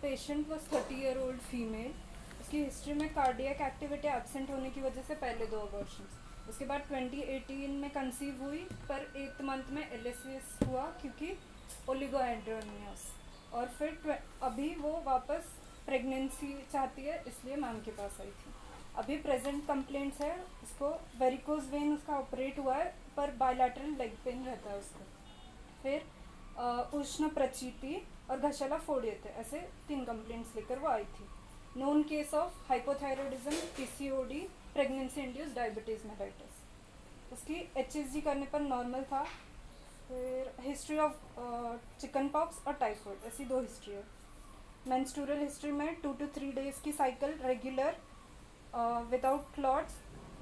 Patient was 30-year-old female. उसकी history में cardiac activity absent होने की वजह से पहले 2 अबॉर्शंस। उसके बाद 2018 में कंसीव हुई, पर 8th मंथ में एलएसएस हुआ क्योंकि ओलिगोएंड्रोनियस। और फिर अभी वो वापस प्रेगनेंसी चाहती है, इसलिए मैम के पास आई थी। अभी प्रेजेंट कंप्लेंट्स है, उसको वेरिकोज वेन उसका ऑपरेट हुआ है, पर बायलैटरल लेग पेन रहता है उसको। फिर उष्ण प्रचीति और घशाला फोड़े थे, ऐसे 3 कंप्लेंट्स लेकर वो आई थी। Known case of hypothyroidism, PCOD, pregnancy induce diabetes mellitus. उसकी एचएसजी करने पर नॉर्मल था। फिर हिस्ट्री ऑफ चिकन पॉक्स और टाइफाइड, ऐसी 2 हिस्ट्री है। मेंस्ट्रुअल हिस्ट्री में 2 to 3 डेज की साइकिल रेगुलर विदाउट क्लॉट्स।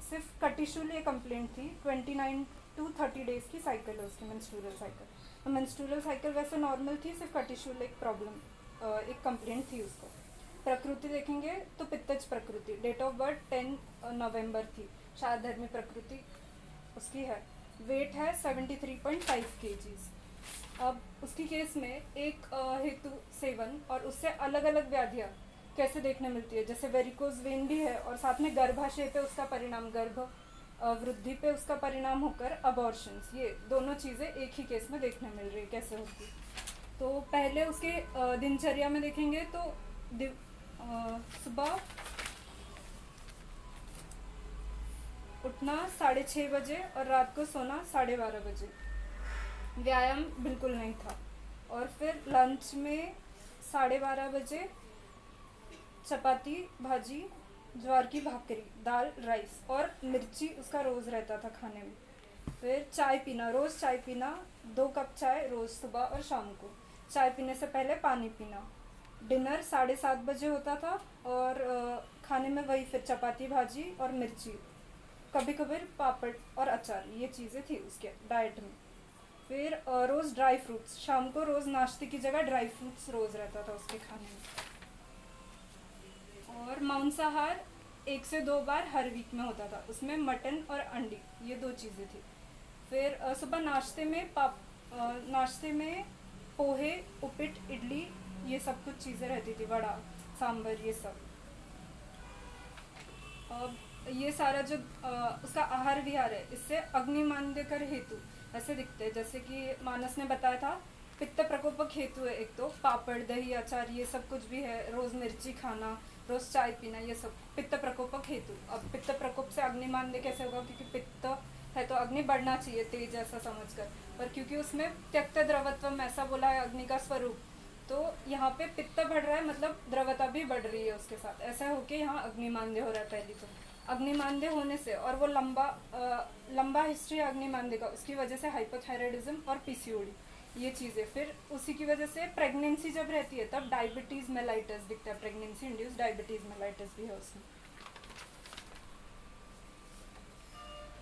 सिर्फ कटिशुल ये कंप्लेंट थी। 29 to 30 डेज की साइकिल है उसकी मेंस्ट्रुअल साइकिल। तो मेंस्ट्रुअल साइकिल वैसे नॉर्मल थी, सिर्फ कटिशुल एक प्रॉब्लम एक कंप्लेंट थी उसको। प्रकृति देखेंगे तो पित्तज प्रकृति। डेट ऑफ बर्थ 10 नवंबर थी। शारधर्मी प्रकृति उसकी है। वेट है 73.5 kgs। अब उसकी केस में एक हेतु सेवन और उससे अलग अलग व्याधियाँ कैसे देखने मिलती है, जैसे वेरिकोज वेन भी है और साथ में गर्भाशय पे उसका परिणाम, गर्भ वृद्धि पे उसका परिणाम होकर अबॉर्शंस, ये दोनों चीज़ें एक ही केस में देखने मिल रही है कैसे होती। तो पहले उसके दिनचर्या में देखेंगे तो सुबह उठना 6:30 बजे और रात को सोना 12:30 बजे। व्यायाम बिल्कुल नहीं था। और फिर लंच में 12:30 बजे चपाती भाजी, ज्वार की भाकरी, दाल, राइस और मिर्ची उसका रोज़ रहता था खाने में। फिर चाय पीना, रोज़ चाय पीना, 2 कप चाय रोज़ सुबह और शाम को। चाय पीने से पहले पानी पीना। डिनर 7:30 बजे होता था और खाने में वही फिर चपाती भाजी और मिर्ची, कभी कभी पापड़ और अचार, ये चीज़ें थी उसके डाइट में। फिर रोज़ ड्राई फ्रूट्स, शाम को रोज़ नाश्ते की जगह ड्राई फ्रूट्स रोज़ रहता था उसके खाने में। और मांसाहार 1 से 2 बार हर वीक में होता था, उसमें मटन और अंडी, ये 2 चीज़ें थी। फिर सुबह नाश्ते में पोहे, उपीट, इडली, ये सब कुछ चीज़ें रहती थी, वड़ा, सांभर, ये सब। ये सारा जो उसका आहार विहार है, इससे अग्निमांद्यकर हेतु ऐसे दिखते हैं, जैसे कि मानस ने बताया था। पित्त प्रकोपक हेतु है एक तो पापड़, दही, अचार, ये सब कुछ भी है। रोज़ मिर्ची खाना, रोज़ चाय पीना, ये सब पित्त प्रकोपक हेतु। अब पित्त प्रकोप से अग्निमांद्य कैसे होगा, क्योंकि पित्त है तो अग्नि बढ़ना चाहिए तेज ऐसा समझकर, पर क्योंकि उसमें त्यक्त द्रवत्वम ऐसा बोला है अग्नि का स्वरूप, तो यहाँ पे पित्त बढ़ रहा है, मतलब द्रवता भी बढ़ रही है उसके साथ, ऐसा होके यहाँ अग्निमांद्य हो रहा है। पहली तो अग्निमांद्य होने से, और वो लंबा हिस्ट्री है अग्निमांद्य का, उसकी वजह से हाइपोथायरॉयडिज्म और पीसीओडी, ये चीज़ें। फिर उसी की वजह से प्रेगनेंसी जब रहती है तब डायबिटीज़ मेलाइटिस दिखता है, प्रेगनेंसी इंड्यूस डायबिटीज़ मेलाइटिस भी है उसमें।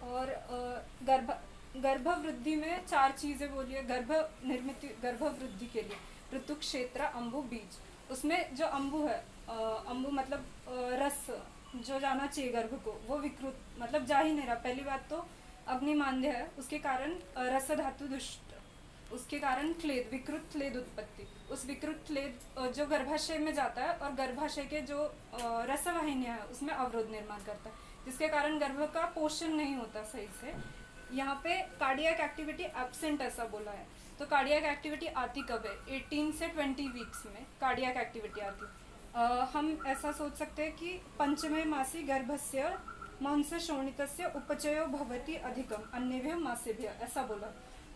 और गर्भवृद्धि में 4 चीज़ें बोली है गर्भवृद्धि के लिए। ऋतु, क्षेत्र, अम्बु, बीज। उसमें जो अम्बु है, अम्बु मतलब रस जो जाना चाहिए गर्भ को, वो विकृत मतलब जा ही नहीं रहा। पहली बात तो अग्निमांद्य है, उसके कारण रस धातु दुष्ट, उसके कारण क्लेद, विकृत क्लेद उत्पत्ति। उस विकृत क्लेद जो गर्भाशय में जाता है और गर्भाशय के जो रसवाहिनियाँ है उसमें अवरोध निर्माण करता है, जिसके कारण गर्भ का पोषण नहीं होता सही से। यहाँ पे कार्डियक एक्टिविटी एब्सेंट ऐसा बोला है, तो कार्डियक एक्टिविटी आती कब है, 18 से 20 वीक्स में कार्डियक एक्टिविटी आती। हम ऐसा सोच सकते हैं कि पंचमे मासी गर्भस्य मांस शोणितस्य उपचयो भवति अधिकम अन्यभ्य मासेभ्य, ऐसा बोला।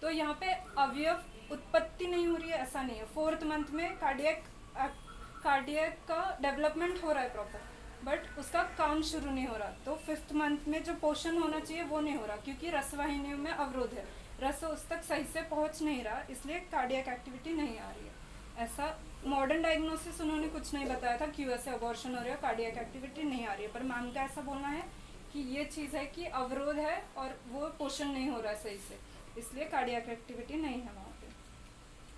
तो यहाँ पे अवयव उत्पत्ति नहीं हो रही है, ऐसा नहीं है। 4th मंथ में कार्डियक का डेवलपमेंट हो रहा है प्रॉपर, बट उसका काम शुरू नहीं हो रहा। तो 5th मंथ में जो पोषण होना चाहिए वो नहीं हो रहा, क्योंकि रसवाहिनियों में अवरोध है, रस उस तक सही से पहुँच नहीं रहा, इसलिए कार्डियक एक्टिविटी नहीं आ रही है। ऐसा मॉडर्न डायग्नोसिस उन्होंने कुछ नहीं बताया था क्यों ऐसे अबॉर्शन हो रहा है, कार्डियक एक्टिविटी नहीं आ रही है, पर मैम का ऐसा बोलना है कि ये चीज़ है कि अवरोध है और वो पोषण नहीं हो रहा है सही से, इसलिए कार्डियक एक्टिविटी नहीं है वहाँ पे।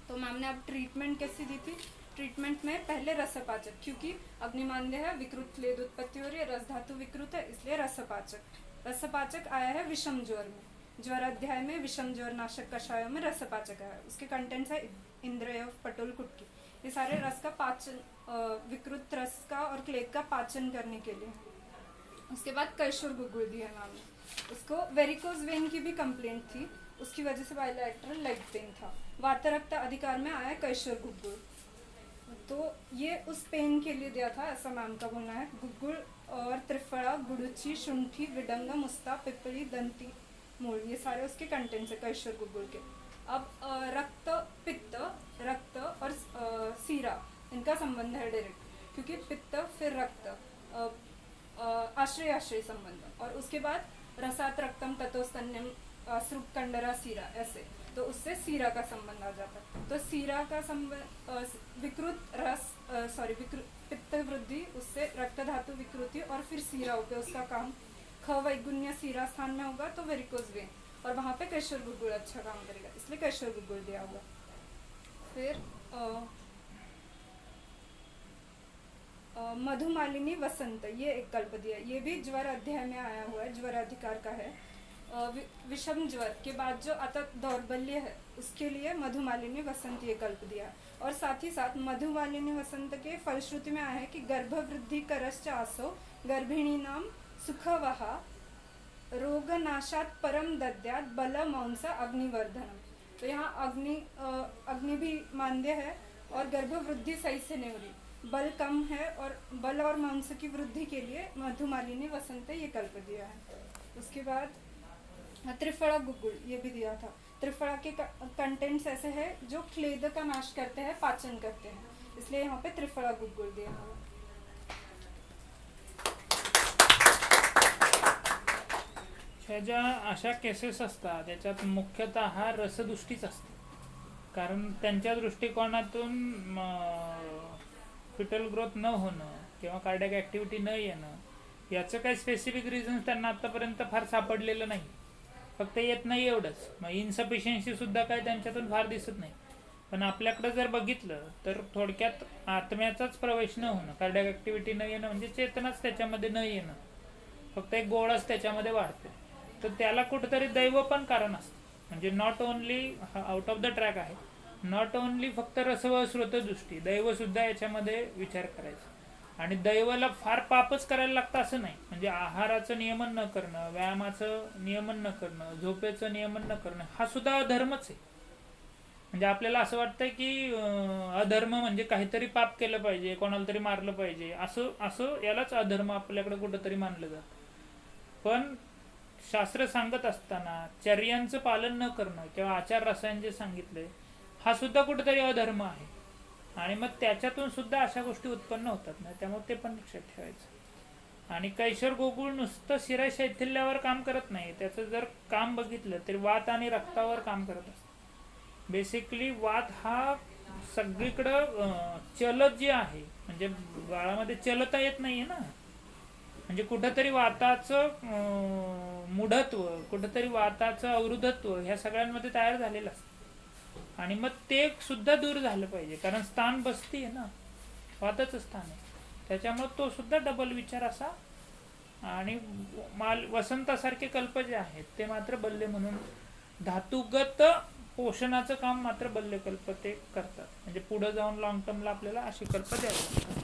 तो मैम ने अब ट्रीटमेंट कैसी दी थी। ट्रीटमेंट में पहले रसपाचक, क्योंकि अग्निमांद्य है, विकृत क्लेद उत्पत्ति हो रही है, रस धातु विकृत है, इसलिए रसपाचक आया है विषम ज्वर में। ज्वर अध्याय में विषम ज्वर नाशक कषायों में रसपाचक आया है। उसके कंटेंट्स है इंद्रयव, पटोल, कुटकी, ये सारे रस का पाचन, विकृत रस का और क्लेद का पाचन करने के लिए। उसके बाद कैशोर गुगुल दिया नाम ने। उसको वेरिकोज वेन की भी कंप्लेंट थी, उसकी वजह से बायलैटरल लेग पेन था। वातरक्त अधिकार में आया कैशोर गुगुल। तो ये उस पेन के लिए दिया था, ऐसा मैम का बोलना है। गुगुल और त्रिफला, गुड़ुची, शुंठी, विडंगा, मुस्ता, पिपली, दंती, मूल, ये सारे उसके कंटेंट्स है कैशोर गुगुल के। अब रक्त, पित्त, रक्त और सीरा, इनका संबंध है डायरेक्ट, क्योंकि पित्त फिर रक्त, आश्रय आश्रय संबंध। और उसके बाद रसात रक्तम ततो स्तन्यम श्रुप कंडरा सीरा, ऐसे, तो उससे सीरा का संबंध आ जाता है। तो सीरा का संबंध विकृत रस, पित्त वृद्धि, उससे रक्त धातु विकृति, और फिर सीरा पे उसका काम। ख वैगुण्य सीरा स्थान में होगा तो वेरिकोज वेन, और वहाँ पे कैशोर गुगुल अच्छा काम करेगा, इसलिए कैशोर गुगुल दिया हुआ। फिर मधुमालिनी वसंत, ये एक कल्प दिया, ये भी ज्वर अध्याय में आया हुआ है, ज्वर अधिकार का है। विषम ज्वर के बाद जो आता दौर्बल्य है, उसके लिए मधुमालिनी वसंत ये कल्प दिया। और साथ ही साथ मधुमालिनी वसंत के फलश्रुति में आया है कि गर्भवृद्धि करश्च आसो गर्भिणी नाम सुखवहा रोगनाशात परम दद्यात बल मांस अग्निवर्धनम। तो यहाँ अग्नि भी मान्य है, और गर्भवृद्धि सही से नहीं हो रही, बल कम है, और बल और मांस की वृद्धि के लिए मधुमालिनी वसंत ये कल्प दिया है। उसके बाद त्रिफला गुगुल, ये भी दिया था। त्रिफला के कंटेंट्स ऐसे हैं जो क्लेद का नाश करते हैं, पाचन करते हैं, इसलिए यहाँ पे त्रिफला गुगुल दिया हुआ। ज्या अशा केसेस असतात त्याच्यात मुख्यतः रसदुष्टीच असते, कारण त्यांच्या दृष्टिकोनातून फिटल ग्रोथ न होणं किंवा कार्डियक ॲक्टिव्हिटी न येणं, याचं काही स्पेसिफिक रिझन्स त्यांना आत्तापर्यंत फार सापडलेलं नाही, फक्त येत नाही एवढंच. मग इन्सफिशियन्सी सुद्धा काय त्यांच्यातून फार दिसत नाही. पण आपल्याकडं जर बघितलं तर थोडक्यात आत्म्याचाच प्रवेश न होणं, कार्डियक ॲक्टिव्हिटी न येणं, म्हणजे चेतनाच त्याच्यामध्ये न येणं, फक्त एक गोळाच त्याच्यामध्ये वाढतो. तर त्याला कुठंतरी दैव पण कारण असतं, म्हणजे not only out of the track आहे, नॉट ओनली फक्त रसव स्रोतदृष्टी, दैवसुद्धा याच्यामध्ये विचार करायचा. आणि दैवाला फार पापच करायला लागतं असं नाही, म्हणजे आहाराचं नियमन न करणं, व्यायामाचं नियमन न करणं, झोपेचं नियमन न करणं, हा सुद्धा अधर्मच आहे. म्हणजे आपल्याला असं वाटतं की अधर्म म्हणजे काहीतरी पाप केलं पाहिजे, कोणाला तरी मारलं पाहिजे, असं यालाच अधर्म आपल्याकडे कुठंतरी मानलं जातं. पण शास्त्र सांगत असताना चर्यांचं पालन न करणं किंवा आचार रसायन जे सांगितलंय, हा सुद्धा कुठेतरी अधर्म आहे. आणि मग त्याच्यातून सुद्धा अशा गोष्टी उत्पन्न होतात ना, त्यामुळे ते पण लक्षात ठेवायचं. आणि कैशोर गुगुळ नुसतं शिरा शैथिल्यावर काम करत नाही, त्याचं जर काम बघितलं तर वात आणि रक्तावर काम करत असतं. बेसिकली वात हा सगळीकडं चलत जे आहे, म्हणजे बाळामध्ये चलता येत नाहीये ना, म्हणजे कुठंतरी वाताचं मूढत्व, कुठंतरी वाताचं अवरुद्धत्व ह्या सगळ्यांमध्ये तयार झालेलं असतं. आणि मग ते सुद्धा दूर झालं पाहिजे, कारण स्थान बसती आहे ना, वाताचं स्थान आहे, त्याच्यामुळे तो सुद्धा डबल विचार असा. आणि वसंतासारखे कल्प जे आहेत ते मात्र बल्ले म्हणून धातुगत पोषणाचं काम मात्र बल्ले कल्प ते करतात, म्हणजे पुढे जाऊन लॉंग टर्मला आपल्याला अशी कल्प द्यावी लागतात.